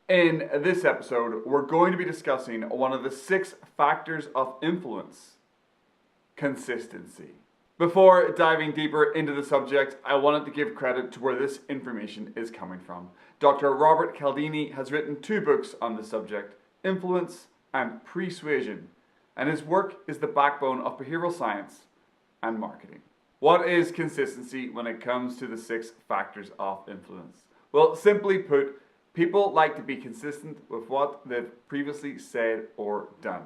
In this episode, we're going to be discussing one of the 6 factors of influence: consistency. Before diving deeper into the subject, I wanted to give credit to where this information is coming from. Dr. Robert Cialdini has written 2 books on the subject, Influence and Persuasion, and his work is the backbone of behavioral science and marketing. What is consistency when it comes to the 6 factors of influence? Well, simply put, people like to be consistent with what they've previously said or done.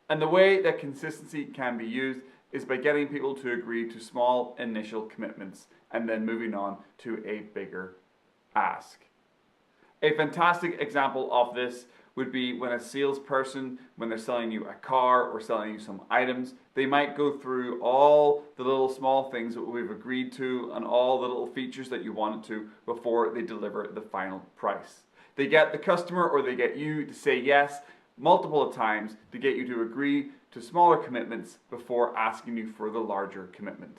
And the way that consistency can be used is by getting people to agree to small initial commitments and then moving on to a bigger ask. A fantastic example of this would be when a salesperson, when they're selling you a car or selling you some items, they might go through all the little small things that we've agreed to and all the little features that you wanted to before they deliver the final price. They get the customer or they get you to say yes multiple times to get you to agree to smaller commitments before asking you for the larger commitment.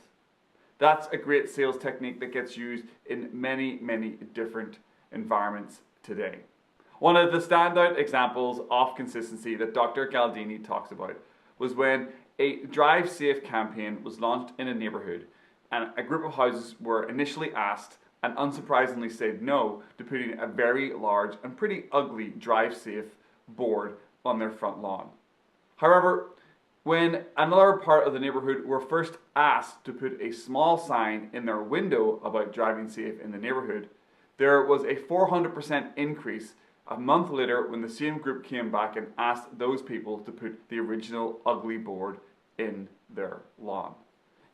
That's a great sales technique that gets used in many, many different environments today. One of the standout examples of consistency that Dr. Cialdini talks about was when a Drive Safe campaign was launched in a neighborhood and a group of houses were initially asked and unsurprisingly said no to putting a very large and pretty ugly Drive Safe board on their front lawn. However, when another part of the neighborhood were first asked to put a small sign in their window about driving safe in the neighborhood, there was a 400% increase a month later when the same group came back and asked those people to put the original ugly board in their lawn.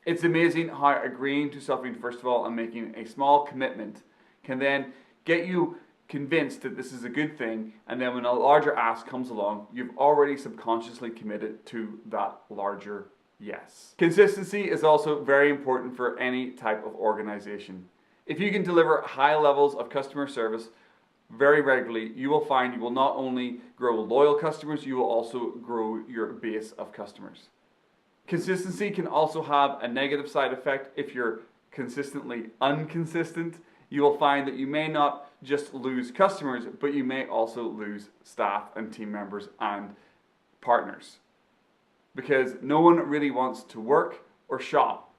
It's amazing how agreeing to something first of all and making a small commitment can then get you convinced that this is a good thing, and then when a larger ask comes along, you've already subconsciously committed to that larger yes. Consistency is also very important for any type of organization. If you can deliver high levels of customer service very regularly, you will find you will not only grow loyal customers, you will also grow your base of customers. Consistency can also have a negative side effect. If you're consistently inconsistent, you will find that you may not just lose customers, but you may also lose staff and team members and partners. Because no one really wants to work or shop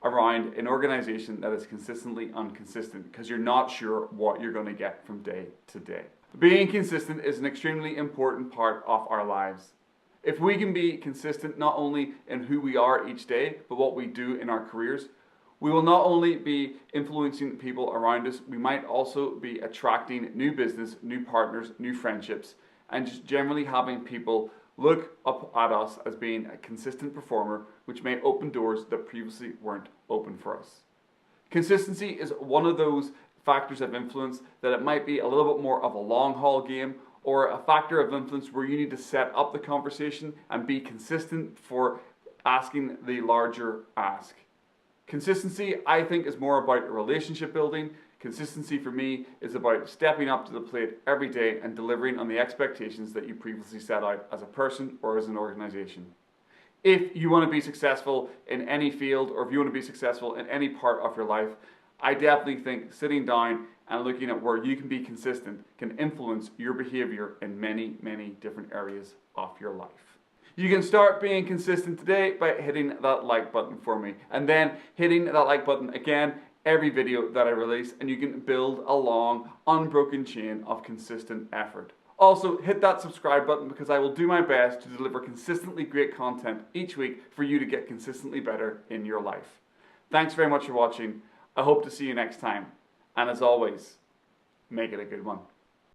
around an organization that is consistently inconsistent, because you're not sure what you're going to get from day to day. Being consistent is an extremely important part of our lives. If we can be consistent not only in who we are each day, but what we do in our careers, we will not only be influencing people around us, we might also be attracting new business, new partners, new friendships, and just generally having people look up at us as being a consistent performer, which may open doors that previously weren't open for us. Consistency is one of those factors of influence that it might be a little bit more of a long haul game, or a factor of influence where you need to set up the conversation and be consistent for asking the larger ask. Consistency, I think, is more about relationship building. Consistency for me is about stepping up to the plate every day and delivering on the expectations that you previously set out as a person or as an organization. If you want to be successful in any field, or if you want to be successful in any part of your life, I definitely think sitting down and looking at where you can be consistent can influence your behavior in many, many different areas of your life. You can start being consistent today by hitting that like button for me, and then hitting that like button again every video that I release, and you can build a long, unbroken chain of consistent effort. Also, hit that subscribe button, because I will do my best to deliver consistently great content each week for you to get consistently better in your life. Thanks very much for watching. I hope to see you next time. And as always, make it a good one.